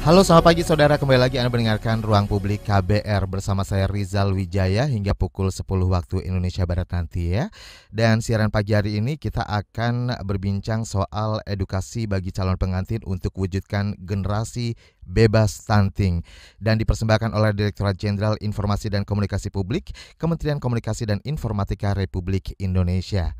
Halo, selamat pagi saudara. Kembali lagi Anda mendengarkan Ruang Publik KBR bersama saya Rizal Wijaya hingga pukul 10 waktu Indonesia Barat nanti ya. Dan siaran pagi hari ini kita akan berbincang soal edukasi bagi calon pengantin untuk wujudkan generasi bebas stunting. Dan dipersembahkan oleh Direktorat Jenderal Informasi dan Komunikasi Publik, Kementerian Komunikasi dan Informatika Republik Indonesia.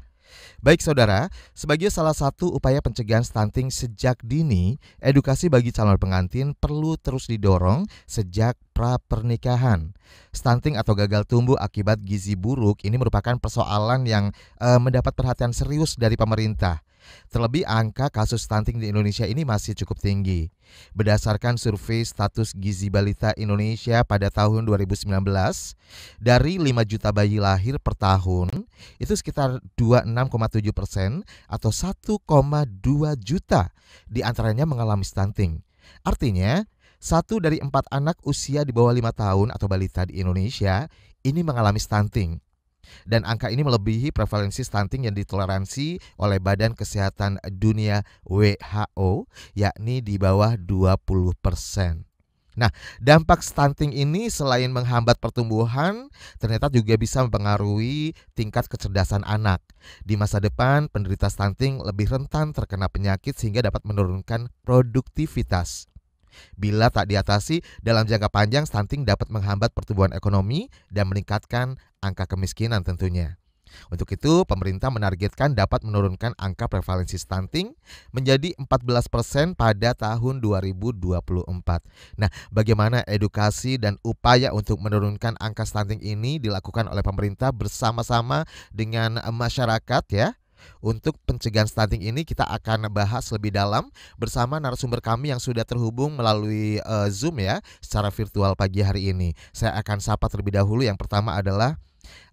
Baik saudara, sebagai salah satu upaya pencegahan stunting sejak dini, edukasi bagi calon pengantin perlu terus didorong sejak pra-pernikahan. Stunting atau gagal tumbuh akibat gizi buruk ini merupakan persoalan yang mendapat perhatian serius dari pemerintah. Terlebih angka kasus stunting di Indonesia ini masih cukup tinggi. Berdasarkan survei status gizi balita Indonesia pada tahun 2019, dari 5 juta bayi lahir per tahun, itu sekitar 26,7% atau 1,2 juta di antaranya mengalami stunting. Artinya, 1 dari 4 anak usia di bawah 5 tahun atau balita di Indonesia ini mengalami stunting. Dan angka ini melebihi prevalensi stunting yang ditoleransi oleh Badan Kesehatan Dunia WHO, yakni di bawah 20%. Nah, dampak stunting ini selain menghambat pertumbuhan, ternyata juga bisa mempengaruhi tingkat kecerdasan anak. Di masa depan, penderita stunting lebih rentan terkena penyakit sehingga dapat menurunkan produktivitas. Bila tak diatasi, dalam jangka panjang stunting dapat menghambat pertumbuhan ekonomi dan meningkatkan angka kemiskinan tentunya. Untuk itu, pemerintah menargetkan dapat menurunkan angka prevalensi stunting menjadi 14% pada tahun 2024. Nah, bagaimana edukasi dan upaya untuk menurunkan angka stunting ini dilakukan oleh pemerintah bersama-sama dengan masyarakat ya? Untuk pencegahan stunting ini kita akan bahas lebih dalam bersama narasumber kami yang sudah terhubung melalui Zoom ya, secara virtual pagi hari ini. Saya akan sapa terlebih dahulu. Yang pertama adalah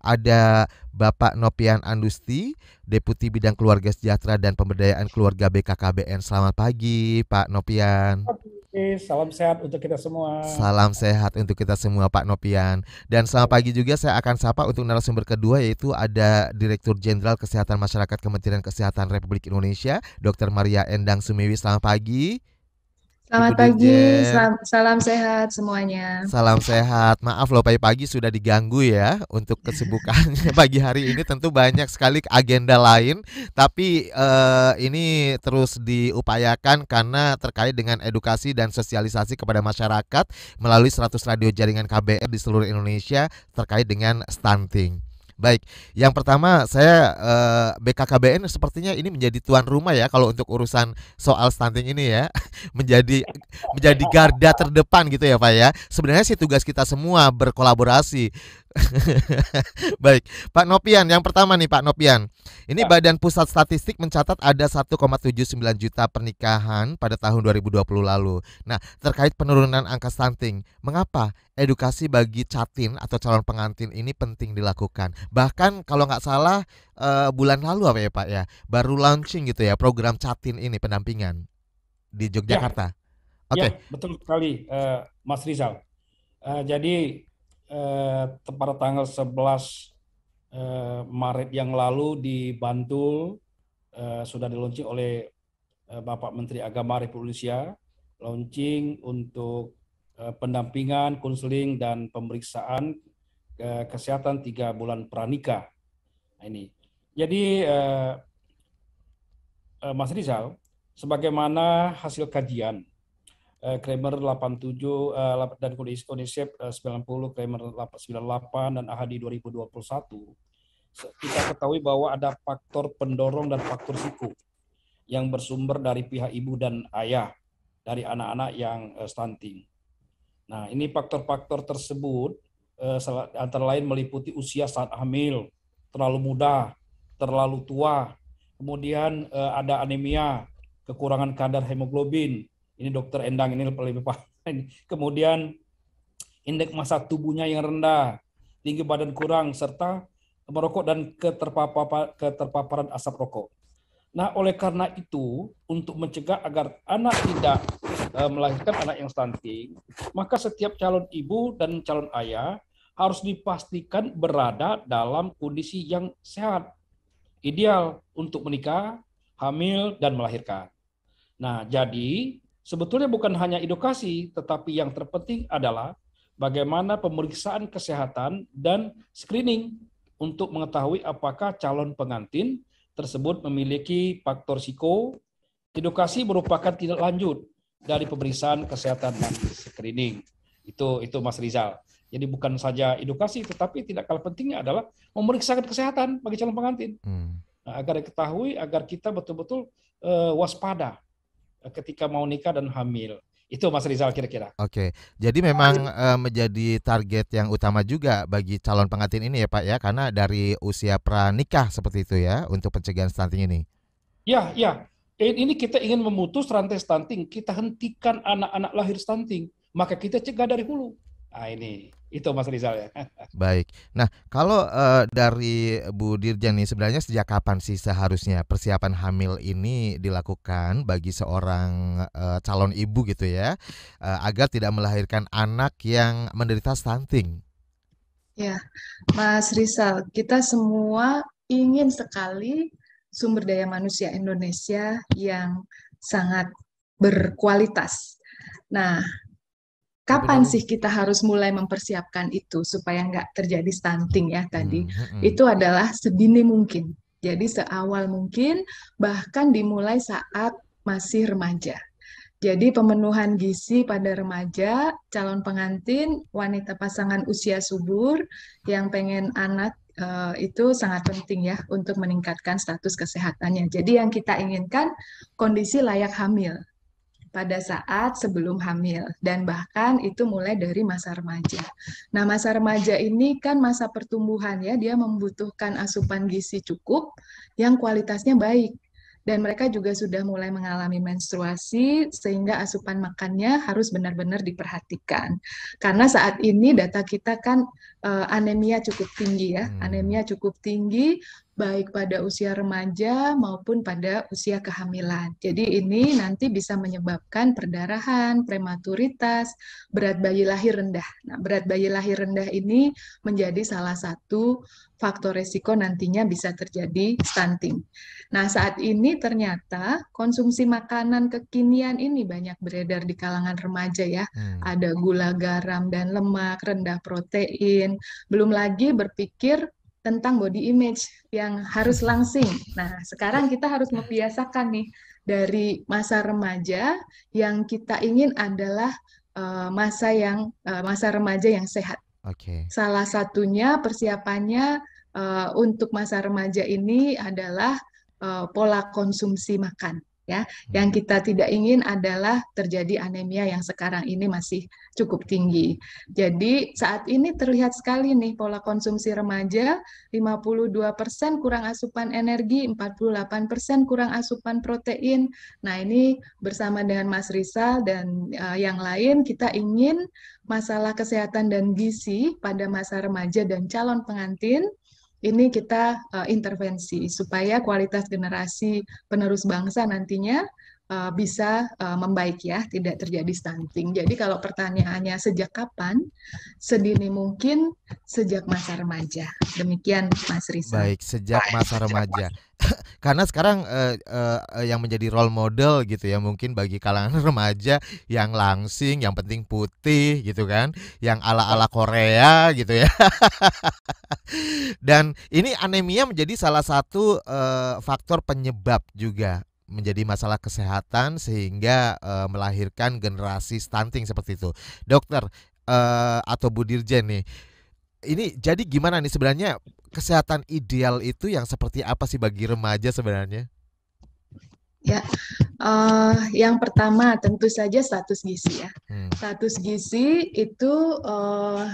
ada Bapak Nopian Andusti, Deputi Bidang Keluarga Sejahtera dan Pemberdayaan Keluarga BKKBN. Selamat pagi, Pak Nopian. Oke, salam sehat untuk kita semua. Salam sehat untuk kita semua Pak Nopian. Dan selamat pagi juga saya akan sapa untuk narasumber kedua, yaitu ada Direktur Jenderal Kesehatan Masyarakat Kementerian Kesehatan Republik Indonesia, Dr. Maria Endang Sumiwi. Selamat pagi, Ibu Selamat pagi, Dirjen. salam sehat semuanya. Salam sehat. Maaf loh pagi-pagi sudah diganggu ya untuk kesibukannya pagi hari ini, tentu banyak sekali agenda lain, tapi ini terus diupayakan karena terkait dengan edukasi dan sosialisasi kepada masyarakat melalui 100 radio jaringan KBR di seluruh Indonesia terkait dengan stunting. Baik, yang pertama saya BKKBN sepertinya ini menjadi tuan rumah ya kalau untuk urusan soal stunting ini ya, menjadi menjadi garda terdepan gitu ya Pak ya. Sebenarnya sih tugas kita semua berkolaborasi. Baik, Pak Nopian, yang pertama nih Pak Nopian. Ini Ya, Badan Pusat Statistik mencatat ada 1,79 juta pernikahan pada tahun 2020 lalu. Nah, terkait penurunan angka stunting, mengapa edukasi bagi catin atau calon pengantin ini penting dilakukan? Bahkan kalau nggak salah bulan lalu apa ya Pak ya, baru launching gitu ya program catin ini pendampingan di ya, Yogyakarta. ya, Oke. betul sekali, Mas Rizal. Jadi pada tanggal 11 Maret yang lalu di Bantul sudah di-launching oleh Bapak Menteri Agama Republik Indonesia, launching untuk pendampingan, konseling dan pemeriksaan kesehatan 3 bulan pranikah. Nah, ini. Jadi Mas Rizal, sebagaimana hasil kajian Kramer 87 dan UNICEF 90, Kramer 98 dan AHADI 2021, kita ketahui bahwa ada faktor pendorong dan faktor risiko yang bersumber dari pihak ibu dan ayah dari anak-anak yang stunting. Nah, ini faktor-faktor tersebut antara lain meliputi usia saat hamil, terlalu muda, terlalu tua, kemudian ada anemia, kekurangan kadar hemoglobin. Ini Dokter Endang ini lebih paham. Kemudian indeks massa tubuhnya yang rendah, tinggi badan kurang, serta merokok dan keterpaparan asap rokok. Nah, oleh karena itu, untuk mencegah agar anak tidak melahirkan anak yang stunting, maka setiap calon ibu dan calon ayah harus dipastikan berada dalam kondisi yang sehat, ideal untuk menikah, hamil, dan melahirkan. Nah, jadi sebetulnya bukan hanya edukasi, tetapi yang terpenting adalah bagaimana pemeriksaan kesehatan dan screening untuk mengetahui apakah calon pengantin tersebut memiliki faktor risiko. Edukasi merupakan tindak lanjut dari pemeriksaan kesehatan dan screening. Itu Mas Rizal. Jadi bukan saja edukasi, tetapi tidak kalah pentingnya adalah memeriksakan kesehatan bagi calon pengantin. Nah, agar diketahui, agar kita betul-betul waspada ketika mau nikah dan hamil. Itu Mas Rizal kira-kira. Oke, jadi memang menjadi target yang utama juga bagi calon pengantin ini ya Pak ya, karena dari usia pranikah seperti itu ya untuk pencegahan stunting ini. Ya. Ini kita ingin memutus rantai stunting, kita hentikan anak-anak lahir stunting, maka kita cegah dari hulu. Nah itu Mas Rizal ya. Baik. Nah, kalau dari Bu Dirjen nih, sebenarnya sejak kapan sih seharusnya persiapan hamil ini dilakukan bagi seorang calon ibu gitu ya, agar tidak melahirkan anak yang menderita stunting? Ya, Mas Rizal, kita semua ingin sekali sumber daya manusia Indonesia yang sangat berkualitas. Nah, kapan sih kita harus mulai mempersiapkan itu supaya nggak terjadi stunting ya tadi? Itu adalah sedini mungkin. Jadi seawal mungkin, bahkan dimulai saat masih remaja. Jadi pemenuhan gizi pada remaja, calon pengantin, wanita pasangan usia subur yang pengen anak itu sangat penting ya untuk meningkatkan status kesehatannya. Jadi yang kita inginkan kondisi layak hamil pada saat sebelum hamil dan bahkan itu mulai dari masa remaja. Nah, masa remaja ini kan masa pertumbuhan ya, dia membutuhkan asupan gizi cukup yang kualitasnya baik. Dan mereka juga sudah mulai mengalami menstruasi sehingga asupan makannya harus benar-benar diperhatikan. Karena saat ini data kita kan anemia cukup tinggi ya, anemia cukup tinggi baik pada usia remaja maupun pada usia kehamilan. Jadi ini nanti bisa menyebabkan perdarahan, prematuritas, berat bayi lahir rendah. Nah, berat bayi lahir rendah ini menjadi salah satu faktor resiko nantinya bisa terjadi stunting. Nah, saat ini ternyata konsumsi makanan kekinian ini banyak beredar di kalangan remaja ya. Ada gula, garam, dan lemak, rendah protein. Belum lagi berpikir tentang body image yang harus langsing. Nah, sekarang kita harus membiasakan nih dari masa remaja yang kita ingin adalah masa remaja yang sehat. Salah satunya persiapannya untuk masa remaja ini adalah pola konsumsi makan. Ya, yang kita tidak ingin adalah terjadi anemia yang sekarang ini masih cukup tinggi. Jadi saat ini terlihat sekali nih pola konsumsi remaja, 52% kurang asupan energi, 48% kurang asupan protein. Nah, ini bersama dengan Mas Rizal dan yang lain kita ingin masalah kesehatan dan gizi pada masa remaja dan calon pengantin ini kita intervensi supaya kualitas generasi penerus bangsa nantinya bisa membaik ya, tidak terjadi stunting. Jadi kalau pertanyaannya sejak kapan? Sedini mungkin sejak masa remaja. Demikian Mas Rizal. Baik, sejak masa remaja. Karena sekarang yang menjadi role model gitu ya mungkin bagi kalangan remaja yang langsing, yang penting putih gitu kan, yang ala-ala Korea gitu ya. Dan ini anemia menjadi salah satu faktor penyebab juga menjadi masalah kesehatan sehingga melahirkan generasi stunting seperti itu. Dokter atau Bu Dirjen nih, ini jadi gimana nih sebenarnya kesehatan ideal itu yang seperti apa sih bagi remaja sebenarnya? Ya, yang pertama tentu saja status gizi ya. Status gizi itu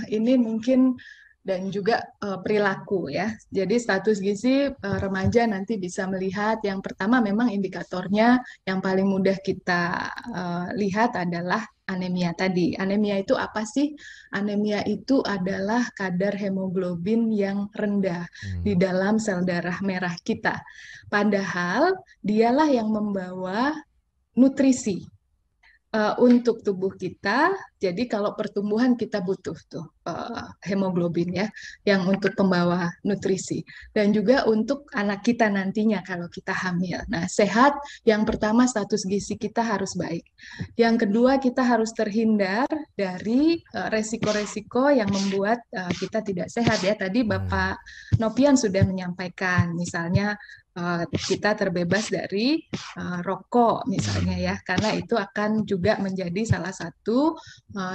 ini mungkin dan juga perilaku ya. Jadi status gizi remaja nanti bisa melihat yang pertama memang indikatornya yang paling mudah kita lihat adalah anemia tadi. Anemia itu apa sih? Anemia itu adalah kadar hemoglobin yang rendah di dalam sel darah merah kita. Padahal dialah yang membawa nutrisi. untuk tubuh kita. Jadi kalau pertumbuhan kita butuh tuh hemoglobin ya, yang untuk pembawa nutrisi. Dan juga untuk anak kita nantinya kalau kita hamil. Nah, sehat yang pertama status gizi kita harus baik. Yang kedua kita harus terhindar dari resiko-resiko yang membuat kita tidak sehat ya. Tadi Bapak Nopian sudah menyampaikan, misalnya kita terbebas dari rokok misalnya ya, karena itu akan juga menjadi salah satu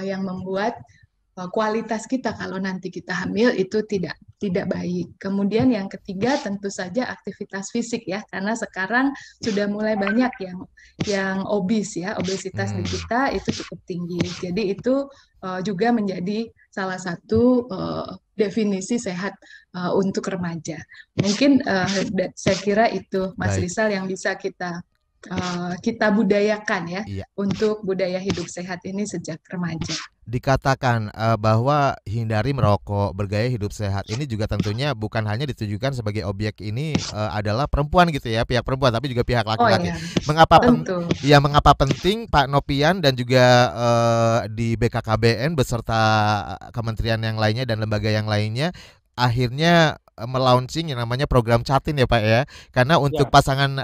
yang membuat kualitas kita kalau nanti kita hamil itu tidak baik. Kemudian yang ketiga tentu saja aktivitas fisik ya, karena sekarang sudah mulai banyak yang obes ya, obesitas di kita itu cukup tinggi. Jadi itu juga menjadi salah satu definisi sehat untuk remaja. Mungkin saya kira itu Mas Rizal yang bisa kita budayakan ya, untuk budaya hidup sehat ini sejak remaja. Dikatakan bahwa hindari merokok, bergaya hidup sehat ini juga tentunya bukan hanya ditujukan sebagai objek ini adalah perempuan gitu ya, pihak perempuan, tapi juga pihak laki-laki. Mengapa penting Pak Nopian dan juga di BKKBN beserta kementerian yang lainnya dan lembaga yang lainnya akhirnya melaunching yang namanya program Catin ya Pak ya, karena untuk pasangan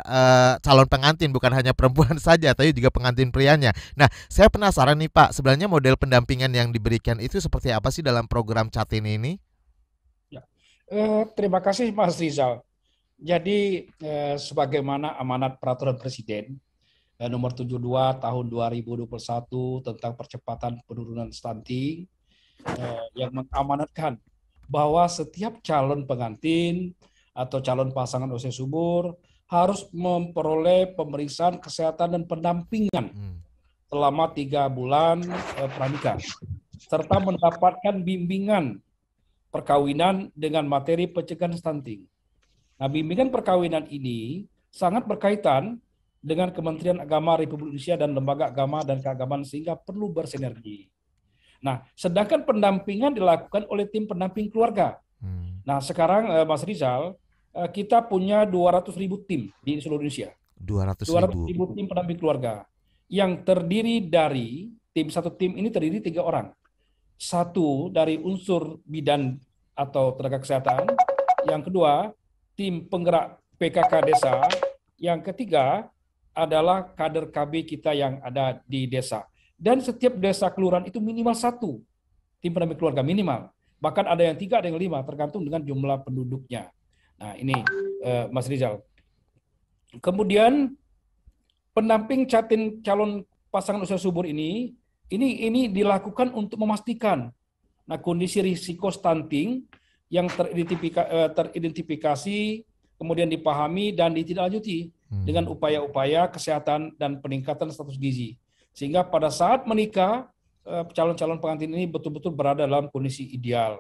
calon pengantin bukan hanya perempuan saja tapi juga pengantin prianya. Nah, saya penasaran nih Pak, sebenarnya model pendampingan yang diberikan itu seperti apa sih dalam program Catin ini? Ya. Terima kasih Mas Rizal. Jadi sebagaimana amanat peraturan Presiden nomor 72 tahun 2021 tentang percepatan penurunan stunting yang mengamanatkan bahwa setiap calon pengantin atau calon pasangan usia subur harus memperoleh pemeriksaan kesehatan dan pendampingan selama 3 bulan pranikah, serta mendapatkan bimbingan perkawinan dengan materi pencegahan stunting. Nah, bimbingan perkawinan ini sangat berkaitan dengan Kementerian Agama Republik Indonesia dan lembaga agama dan keagamaan sehingga perlu bersinergi. Nah, sedangkan pendampingan dilakukan oleh tim pendamping keluarga. Nah, sekarang Mas Rizal, kita punya 200.000 tim di seluruh Indonesia. 200.000 tim pendamping keluarga yang terdiri dari satu tim ini terdiri 3 orang. Satu dari unsur bidan atau tenaga kesehatan, yang kedua tim penggerak PKK desa, yang ketiga adalah kader KB kita yang ada di desa. Dan setiap desa kelurahan itu minimal 1 tim pendamping keluarga minimal. Bahkan ada yang 3, ada yang 5, tergantung dengan jumlah penduduknya. Nah ini Mas Rizal. Kemudian pendamping Catin calon pasangan usia subur ini dilakukan untuk memastikan kondisi risiko stunting yang teridentifikasi, kemudian dipahami dan ditindaklanjuti dengan upaya-upaya kesehatan dan peningkatan status gizi. Sehingga pada saat menikah, calon-calon pengantin ini betul-betul berada dalam kondisi ideal.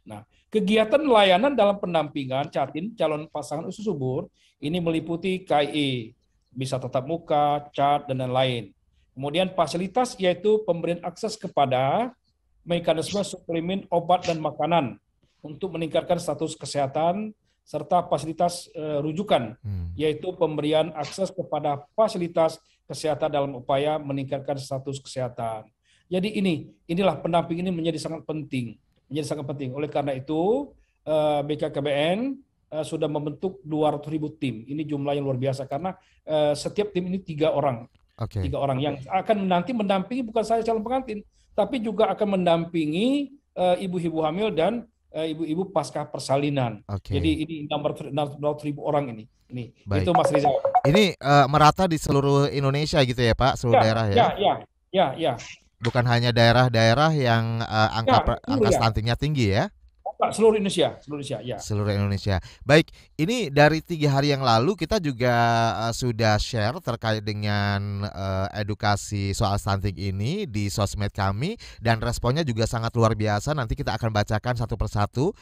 Nah, kegiatan layanan dalam pendampingan Catin calon pasangan usia subur ini meliputi KIE, bisa tatap muka, chat, dan lain-lain. Kemudian fasilitas yaitu pemberian akses kepada mekanisme suplemen obat dan makanan untuk meningkatkan status kesehatan, serta fasilitas rujukan, yaitu pemberian akses kepada fasilitas kesehatan dalam upaya meningkatkan status kesehatan. Jadi inilah pendamping ini menjadi sangat penting, Oleh karena itu BKKBN sudah membentuk 200.000 tim. Ini jumlah yang luar biasa karena setiap tim ini 3 orang. 3 orang yang akan nanti mendampingi bukan saja calon pengantin, tapi juga akan mendampingi ibu-ibu hamil dan ibu-ibu pasca persalinan. Jadi ini 600.000 orang ini. Itu Mas Rizal. Ini merata di seluruh Indonesia gitu ya Pak, seluruh daerah ya? Ya. Bukan hanya daerah-daerah yang angka stuntingnya tinggi ya? Seluruh Indonesia, ya. Seluruh Indonesia. Baik, ini dari 3 hari yang lalu kita juga sudah share terkait dengan edukasi soal stunting ini di sosmed kami dan responnya juga sangat luar biasa. Nanti kita akan bacakan satu persatu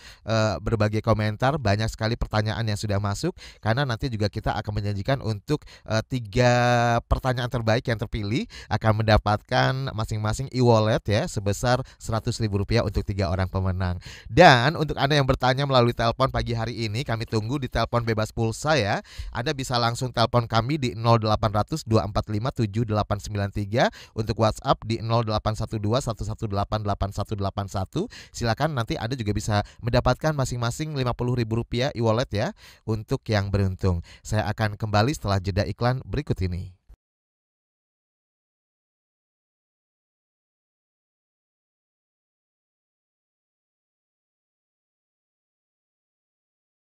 berbagai komentar, banyak sekali pertanyaan yang sudah masuk karena nanti juga kita akan menjanjikan untuk 3 pertanyaan terbaik yang terpilih akan mendapatkan masing-masing e-wallet ya sebesar Rp100.000 untuk 3 orang pemenang. Dan Dan untuk Anda yang bertanya melalui telepon pagi hari ini, kami tunggu di telepon bebas pulsa ya. Anda bisa langsung telepon kami di 0800 245 7893, untuk WhatsApp di 0812 118 8181. Silakan, nanti Anda juga bisa mendapatkan masing-masing Rp50.000 e-wallet ya untuk yang beruntung. Saya akan kembali setelah jeda iklan berikut ini.